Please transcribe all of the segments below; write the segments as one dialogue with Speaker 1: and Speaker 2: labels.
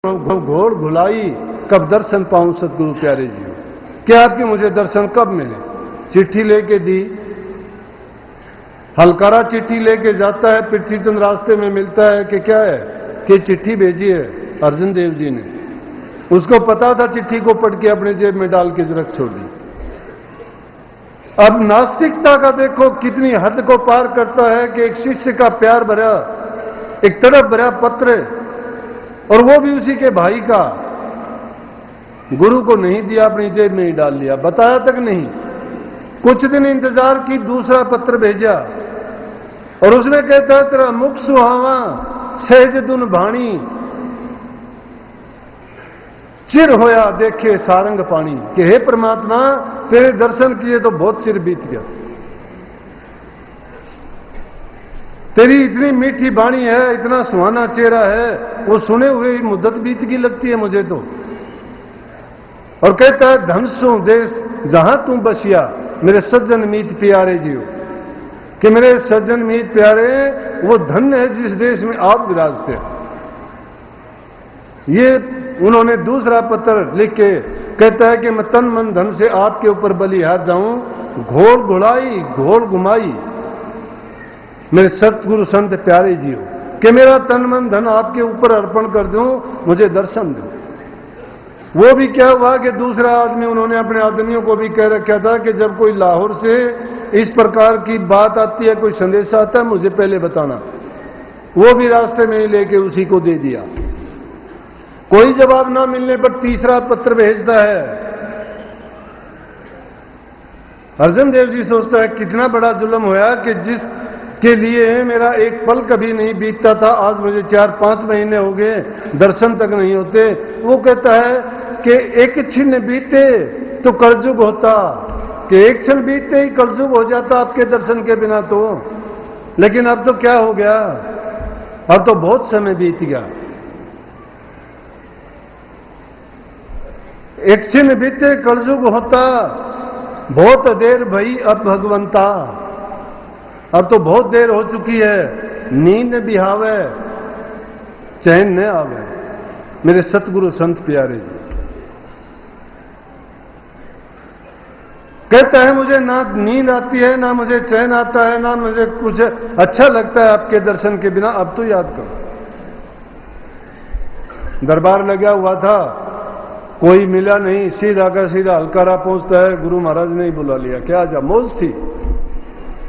Speaker 1: घोड़ घुलाई कब दर्शन पाऊं सतगुरु प्यारे जी। क्या आपके मुझे दर्शन कब मिले? चिट्ठी लेके दी, हलकारा चिट्ठी लेके जाता है, पृथ्वीचंद रास्ते में मिलता है कि क्या है कि चिट्ठी भेजी है अर्जुन देव जी ने। उसको पता था, चिट्ठी को पढ़ के अपने जेब में डाल के रख छोड़ दी। अब नास्तिकता का देखो कितनी हद को पार करता है कि एक शिष्य का प्यार भरा, एक तड़प भरा पत्र, और वो भी उसी के भाई का, गुरु को नहीं दिया, अपनी जेब में ही डाल लिया, बताया तक नहीं। कुछ दिन इंतजार की, दूसरा पत्र भेजा और उसमें कहता है तेरा मुख सुहावा सहज दुन भाणी, चिर होया देखे सारंग पानी। कि हे परमात्मा, तेरे दर्शन किए तो बहुत चिर बीत गया, तेरी इतनी मीठी वाणी है, इतना सुहाना चेहरा है, वो सुने हुए मुद्दत बीत की लगती है मुझे तो। और कहता है धन सो देश जहां तू बसिया, मेरे सज्जन मीत प्यारे जियो। कि मेरे सज्जन मीत प्यारे, वो धन्य है जिस देश में आप विराजते। ये उन्होंने दूसरा पत्र लिख के कहता है कि मैं तन मन धन से आपके ऊपर बलिहार जाऊं, घोड़ घुड़ाई घोड़ घुमाई मेरे सतगुरु संत प्यारे जियो। कि मेरा तन मन धन आपके ऊपर अर्पण कर दूं, मुझे दर्शन दो। वो भी क्या हुआ कि दूसरा आदमी, उन्होंने अपने आदमियों को भी कह रखा था कि जब कोई लाहौर से इस प्रकार की बात आती है, कोई संदेश आता है, मुझे पहले बताना। वो भी रास्ते में ही लेके उसी को दे दिया। कोई जवाब ना मिलने पर तीसरा पत्र भेजता है। अर्जुन देव जी सोचता है कितना बड़ा जुल्म होया कि जिसके लिए मेरा एक पल कभी नहीं बीतता था, आज मुझे 4-5 महीने हो गए, दर्शन तक नहीं होते। वो कहता है कि एक क्षण बीते तो कलयुग होता, कि एक क्षण बीतते ही कलयुग हो जाता आपके दर्शन के बिना तो। लेकिन अब तो क्या हो गया, अब तो बहुत समय बीत गया। एक क्षण बीते कलयुग होता, बहुत देर भई अब भगवंता। अब तो बहुत देर हो चुकी है, नींद बिहावे चैन न आवे मेरे सतगुरु संत प्यारे जी। कहता है मुझे ना नींद आती है, ना मुझे चैन आता है, ना मुझे कुछ अच्छा लगता है आपके दर्शन के बिना। अब तो याद करो, दरबार लगा हुआ था, कोई मिला नहीं, सीधा का सीधा हलकारा पहुंचता है, गुरु महाराज ने ही बुला लिया। क्या जा मौज थी,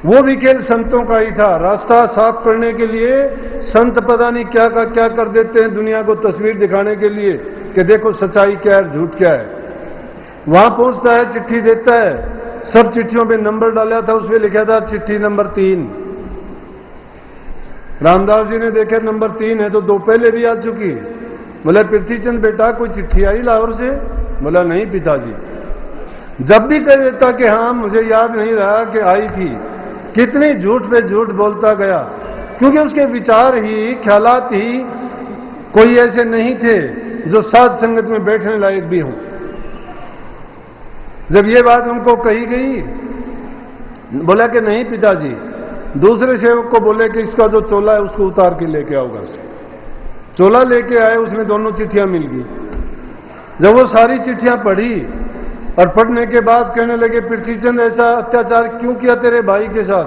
Speaker 1: वो भी खेल संतों का ही था। रास्ता साफ करने के लिए संत पता नहीं क्या का क्या कर देते हैं, दुनिया को तस्वीर दिखाने के लिए कि देखो सच्चाई क्या है, झूठ क्या है। वहां पहुंचता है, चिट्ठी देता है, सब चिट्ठियों पे नंबर डाला था, उसमें लिखा था चिट्ठी नंबर 3। रामदास जी ने देखा नंबर 3 है तो 2 पहले भी आ चुकी। बोले पृथ्वीचंद बेटा कोई चिट्ठी आई लाहौर से? बोला नहीं पिताजी। जब भी कह देता कि हाँ मुझे याद नहीं रहा कि आई थी, कितनी झूठ पे झूठ बोलता गया, क्योंकि उसके विचार ही, ख्यालात ही कोई ऐसे नहीं थे जो साध संगत में बैठने लायक भी हों। जब ये बात उनको कही गई, बोला कि नहीं पिताजी। दूसरे सेवक को बोले कि इसका जो चोला है उसको उतार के लेके आओ घर से। चोला लेके आए, उसमें दोनों चिट्ठियां मिल गई। जब वो सारी चिट्ठियां पढ़ी और पढ़ने के बाद कहने लगे पृथ्वीचंद ऐसा अत्याचार क्यों किया तेरे भाई के साथ?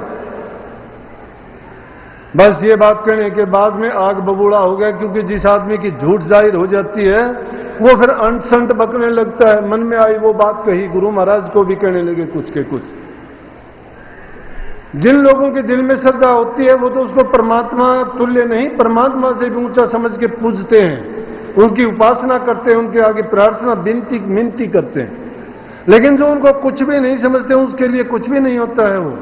Speaker 1: बस ये बात कहने के बाद में आग बबूला हो गया, क्योंकि जिस आदमी की झूठ जाहिर हो जाती है वो फिर अंट संट बकने लगता है। मन में आई वो बात कही, गुरु महाराज को भी कहने लगे कुछ के कुछ। जिन लोगों के दिल में श्रद्धा होती है वो तो उसको परमात्मा तुल्य नहीं, परमात्मा से भी ऊंचा समझ के पूजते हैं, उनकी उपासना करते हैं, उनके आगे प्रार्थना विनती करते हैं। लेकिन जो उनको कुछ भी नहीं समझते, उसके लिए कुछ भी नहीं होता है, वो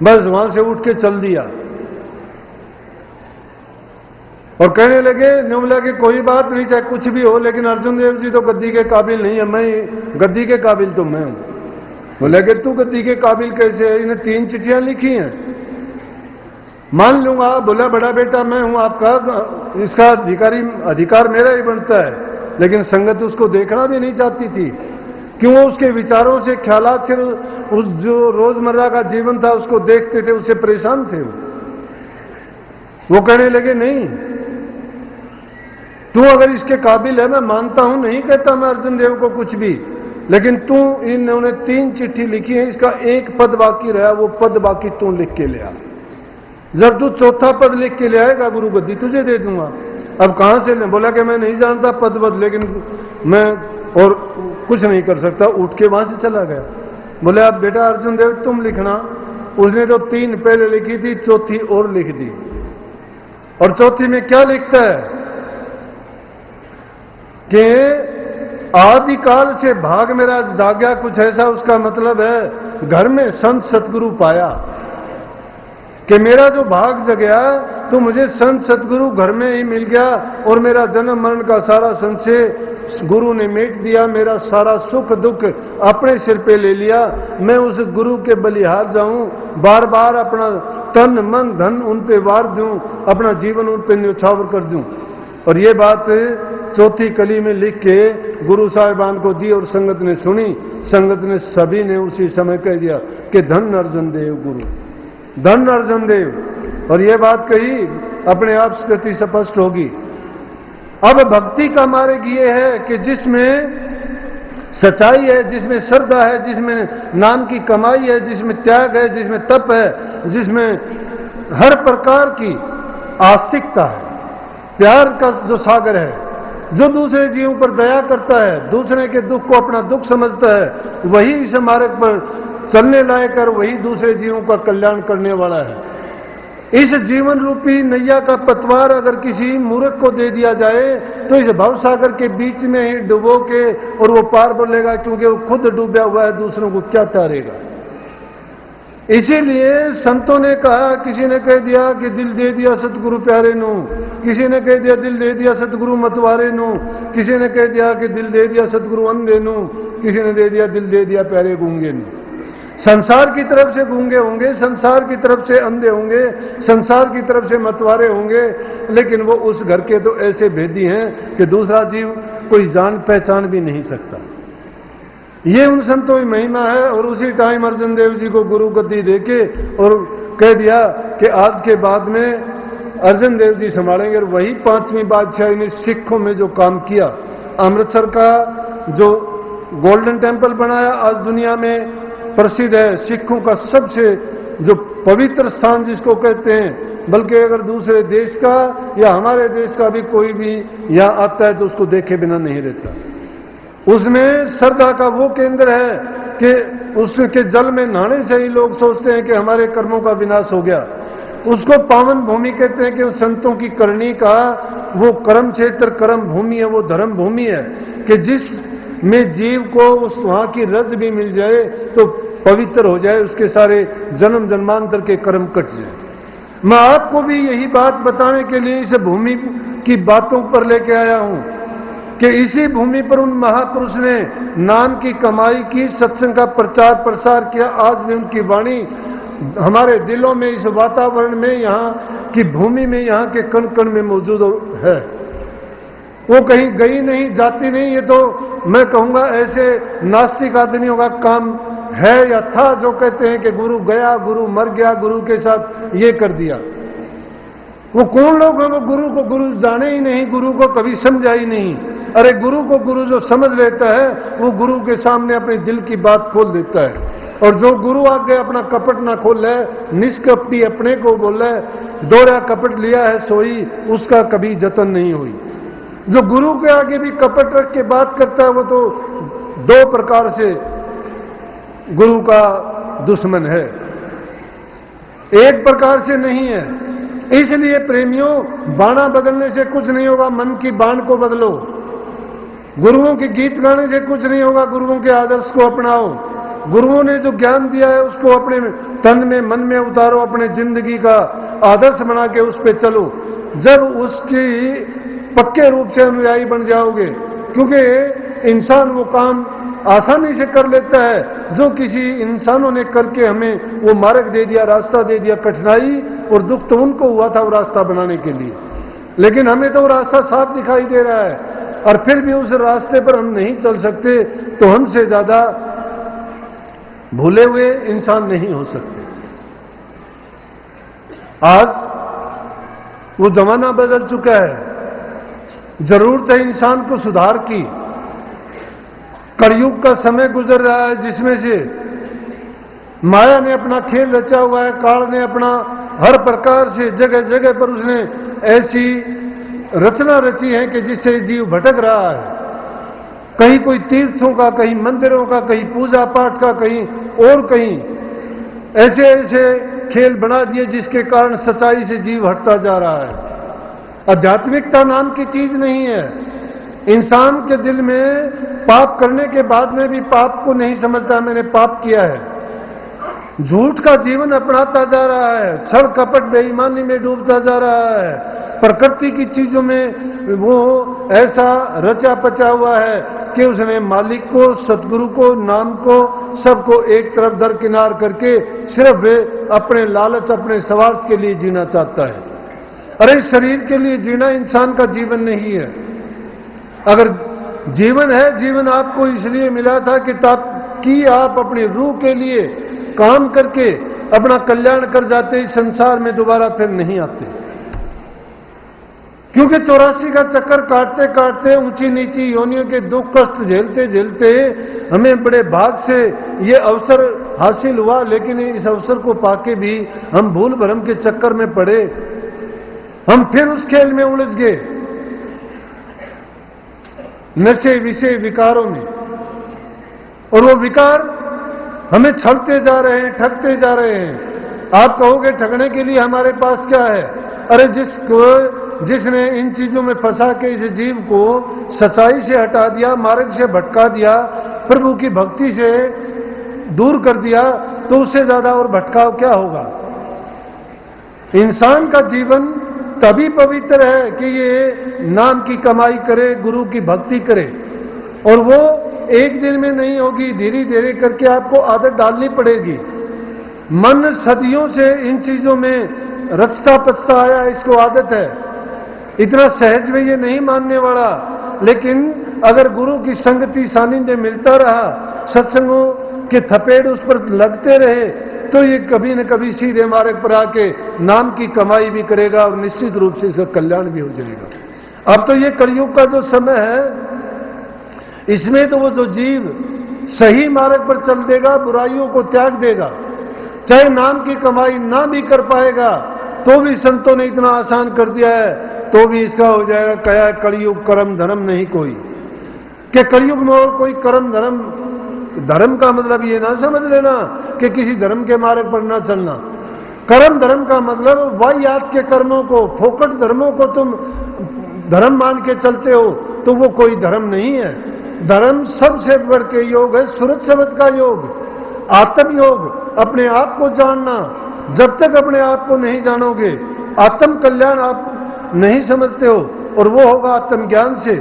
Speaker 1: बस वहां से उठ के चल दिया और कहने लगे बोला कि कोई बात नहीं, चाहे कुछ भी हो, लेकिन अर्जुन देव जी तो गद्दी के काबिल नहीं है, मैं गद्दी के काबिल तो मैं हूं। बोले कि तू गद्दी के काबिल कैसे है? इन्हें 3 चिट्ठियां लिखी हैं, मान लूंगा। बोला बड़ा बेटा मैं हूं आपका, इसका अधिकार मेरा ही बनता है। लेकिन संगत उसको देखना भी नहीं चाहती थी, क्यों? उसके विचारों से, ख्यालात से, उस जो रोजमर्रा का जीवन था उसको देखते थे, उससे परेशान थे वो कहने लगे नहीं, तू अगर इसके काबिल है, मैं मानता हूं, नहीं कहता मैं अर्जुन देव को कुछ भी, लेकिन तू, इन्होंने 3 चिट्ठी लिखी है, इसका एक पद बाकी रहा, वो पद बाकी तू लिख के ले आ। जब तू चौथा पद लिख के ले आएगा, गुरु गद्दी तुझे दे दूंगा। अब कहां से ले? बोला कि मैं नहीं जानता पद पद, लेकिन मैं और कुछ नहीं कर सकता, उठ के वहां से चला गया। बोले अब बेटा अर्जुन देव तुम लिखना। उसने तो 3 पहले लिखी थी, चौथी और लिख दी। और चौथी में क्या लिखता है कि आदिकाल से भाग मेरा जाग्या, कुछ ऐसा उसका मतलब है। घर में संत सतगुरु पाया कि मेरा जो भाग जगया तो मुझे संत सतगुरु घर में ही मिल गया, और मेरा जन्म मरण का सारा संशय गुरु ने मेट दिया। मेरा सारा सुख दुख अपने सिर पे ले लिया। मैं उस गुरु के बलिहार जाऊं, बार बार अपना तन मन धन उन पे वार दूं, अपना जीवन उन पे न्यौछावर कर दूं। और ये बात चौथी कली में लिख के गुरु साहिबान को दी, और संगत ने सुनी। संगत ने सभी ने उसी समय कह दिया कि धन अर्जुन देव गुरु, धन अर्जुन देव। और ये बात कही अपने आप स्थिति स्पष्ट होगी। अब भक्ति का मार्ग ये है कि जिसमें सच्चाई है, जिसमें श्रद्धा है, जिसमें नाम की कमाई है, जिसमें त्याग है, जिसमें तप है, जिसमें हर प्रकार की आस्तिकता है, प्यार का जो सागर है, जो दूसरे जीवों पर दया करता है, दूसरे के दुख को अपना दुख समझता है, वही इस मार्ग पर चलने लायक और वही दूसरे जीवों का कल्याण करने वाला है। इस जीवन रूपी नैया का पतवार अगर किसी मूर्ख को दे दिया जाए तो इस भवसागर के बीच में ही डुबो के और वो पार बोलेगा, क्योंकि वो खुद डूबा हुआ है, दूसरों को क्या तारेगा। इसीलिए संतों ने कहा, किसी ने कह दिया कि दिल दे दिया सतगुरु प्यारे नू, किसी ने कह दिया दिल दे दिया सतगुरु मतवारे नू, किसी ने कह दिया कि दिल दे दिया सतगुरु अंधे नू, किसी ने दे दिया दिल दे दिया प्यारे गूंगे नू। संसार की तरफ से गूंगे होंगे, संसार की तरफ से अंधे होंगे, संसार की तरफ से मतवारे होंगे, लेकिन वो उस घर के तो ऐसे भेदी हैं कि दूसरा जीव कोई जान पहचान भी नहीं सकता। ये उन संतों की महिमा है। और उसी टाइम अर्जुन देव जी को गुरु गद्दी देके और कह दिया कि आज के बाद में अर्जुन देव जी संभालेंगे। और वही 5वीं बादशाही ने सिखों में जो काम किया, अमृतसर का जो गोल्डन टेम्पल बनाया, आज दुनिया में प्रसिद्ध है, सिखों का सबसे जो पवित्र स्थान जिसको कहते हैं, बल्कि अगर दूसरे देश का या हमारे देश का भी कोई भी यहां आता है तो उसको देखे बिना नहीं रहता। उसमें श्रद्धा का वो केंद्र है कि उसके जल में नहाने से ही लोग सोचते हैं कि हमारे कर्मों का विनाश हो गया। उसको पावन भूमि कहते हैं कि उस संतों की करनी का वो कर्म क्षेत्र, कर्म भूमि है, वो धर्म भूमि है कि जिस में जीव को उस वहां की रज भी मिल जाए तो पवित्र हो जाए, उसके सारे जन्म जन्मांतर के कर्म कट जाए। मैं आपको भी यही बात बताने के लिए इस भूमि की बातों पर लेके आया हूं कि इसी भूमि पर उन महापुरुष ने नाम की कमाई की, सत्संग का प्रचार प्रसार किया। आज भी उनकी वाणी हमारे दिलों में, इस वातावरण में, यहाँ की भूमि में, यहाँ के कण कण में मौजूद है। वो कहीं गई नहीं, जाती नहीं। ये तो मैं कहूंगा ऐसे नास्तिक आदमियों का काम है या था जो कहते हैं कि गुरु गया, गुरु मर गया, गुरु के साथ ये कर दिया। वो कौन लोग हैं? वो गुरु को गुरु जाने ही नहीं, गुरु को कभी समझा ही नहीं। अरे गुरु को गुरु जो समझ लेता है वो गुरु के सामने अपने दिल की बात खोल देता है। और जो गुरु आगे अपना कपट ना खोले, निष्कपटी अपने को बोले, दोहरा कपट लिया है सोई, उसका कभी जतन नहीं हुई। जो गुरु के आगे भी कपट रख के बात करता है वो तो 2 प्रकार से गुरु का दुश्मन है, एक प्रकार से नहीं है। इसलिए प्रेमियों, बाणा बदलने से कुछ नहीं होगा, मन की बाण को बदलो। गुरुओं के गीत गाने से कुछ नहीं होगा, गुरुओं के आदर्श को अपनाओ। गुरुओं ने जो ज्ञान दिया है उसको अपने तन में, मन में उतारो, अपने जिंदगी का आदर्श बना के उस पर चलो। जब उसकी पक्के रूप से अनुयायी बन जाओगे, क्योंकि इंसान वो काम आसानी से कर लेता है जो किसी इंसानों ने करके हमें वो मार्ग दे दिया, रास्ता दे दिया। कठिनाई और दुख तो उनको हुआ था वो रास्ता बनाने के लिए, लेकिन हमें तो वो रास्ता साफ दिखाई दे रहा है, और फिर भी उस रास्ते पर हम नहीं चल सकते, तो हमसे ज्यादा भूले हुए इंसान नहीं हो सकते। आज वो जमाना बदल चुका है। जरूरत है इंसान को सुधार की। कलयुग का समय गुजर रहा है जिसमें से माया ने अपना खेल रचा हुआ है, काल ने अपना हर प्रकार से जगह जगह पर उसने ऐसी रचना रची है कि जिससे जीव भटक रहा है। कहीं कोई तीर्थों का, कहीं मंदिरों का, कहीं पूजा पाठ का, कहीं और कहीं ऐसे ऐसे खेल बना दिए जिसके कारण सच्चाई से जीव हटता जा रहा है। आध्यात्मिकता नाम की चीज नहीं है। इंसान के दिल में पाप करने के बाद में भी पाप को नहीं समझता मैंने पाप किया है, झूठ का जीवन अपनाता जा रहा है, छल कपट बेईमानी में डूबता जा रहा है, प्रकृति की चीजों में वो ऐसा रचा पचा हुआ है कि उसने मालिक को, सतगुरु को, नाम को, सबको एक तरफ दरकिनार करके सिर्फ वे अपने लालच, अपने स्वार्थ के लिए जीना चाहता है। अरे शरीर के लिए जीना इंसान का जीवन नहीं है। अगर जीवन है, जीवन आपको इसलिए मिला था कि आप अपनी रूह के लिए काम करके अपना कल्याण कर जाते, इस संसार में दोबारा फिर नहीं आते। क्योंकि 84 का चक्कर काटते काटते, ऊंची नीची योनियों के दुख कष्ट झेलते झेलते हमें बड़े भाग से ये अवसर हासिल हुआ, लेकिन इस अवसर को पाके भी हम भूल भरम के चक्कर में पड़े, हम फिर उस खेल में उलझ गए, नशे विषय विकारों में। और वो विकार हमें छलते जा रहे हैं, ठगते जा रहे हैं। आप कहोगे ठगने के लिए हमारे पास क्या है? अरे जिसने इन चीजों में फंसा के इस जीव को सच्चाई से हटा दिया, मार्ग से भटका दिया, प्रभु की भक्ति से दूर कर दिया, तो उससे ज्यादा और भटकाव क्या होगा? इंसान का जीवन तभी पवित्र है कि ये नाम की कमाई करे, गुरु की भक्ति करे, और वो एक दिन में नहीं होगी, धीरे धीरे करके आपको आदत डालनी पड़ेगी। मन सदियों से इन चीजों में रचता पचता आया, इसको आदत है, इतना सहज में ये नहीं मानने वाला। लेकिन अगर गुरु की संगति सानिध्य मिलता रहा, सत्संगों के थपेड़ उस पर लगते रहे, तो ये कभी न कभी सीधे मार्ग पर आके नाम की कमाई भी करेगा और निश्चित रूप से इसका कल्याण भी हो जाएगा। अब तो ये कलयुग का जो समय है, इसमें तो वो जो जीव सही मार्ग पर चल देगा, बुराइयों को त्याग देगा, चाहे नाम की कमाई ना भी कर पाएगा, तो भी संतों ने इतना आसान कर दिया है, तो भी इसका हो जाएगा कया कलयुग कर्म धर्म नहीं कोई। कि कलयुग में और कोई कर्म धर्म, धर्म का मतलब ये ना समझ लेना कि किसी धर्म के मार्ग पर ना चलना। कर्म धर्म का मतलब वाहियात के कर्मों को, फोकट धर्मों को तुम धर्म मान के चलते हो तो वो कोई धर्म नहीं है। धर्म सबसे बढ़ के योग है सूरज शब्द का योग, आत्म योग, अपने आप को जानना। जब तक अपने आप को नहीं जानोगे, आत्म कल्याण आप नहीं समझते हो, और वो होगा आत्मज्ञान से।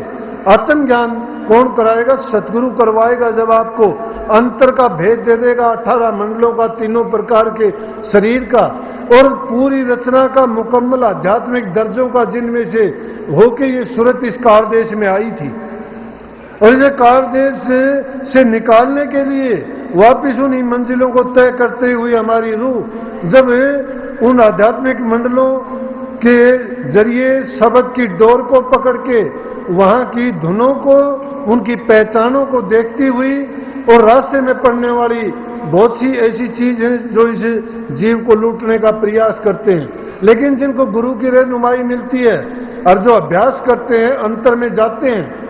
Speaker 1: आत्मज्ञान कौन कराएगा? सतगुरु करवाएगा। जब आपको अंतर का भेद दे देगा, 18 मंडलों का, तीनों प्रकार के शरीर का, और पूरी रचना का, मुकम्मल आध्यात्मिक दर्जों का, जिनमें से होके ये सूरत इस काल देश में आई थी। और इसे काल देश से निकालने के लिए वापिस उन्हीं मंजिलों को तय करते हुए हमारी रूह जब उन आध्यात्मिक मंडलों के जरिए शब्द की डोर को पकड़ के वहां की धुनों को, उनकी पहचानों को देखती हुई, और रास्ते में पड़ने वाली बहुत सी ऐसी चीज हैं जो इस जीव को लूटने का प्रयास करते हैं, लेकिन जिनको गुरु की रहनुमाई मिलती है और जो अभ्यास करते हैं, अंतर में जाते हैं,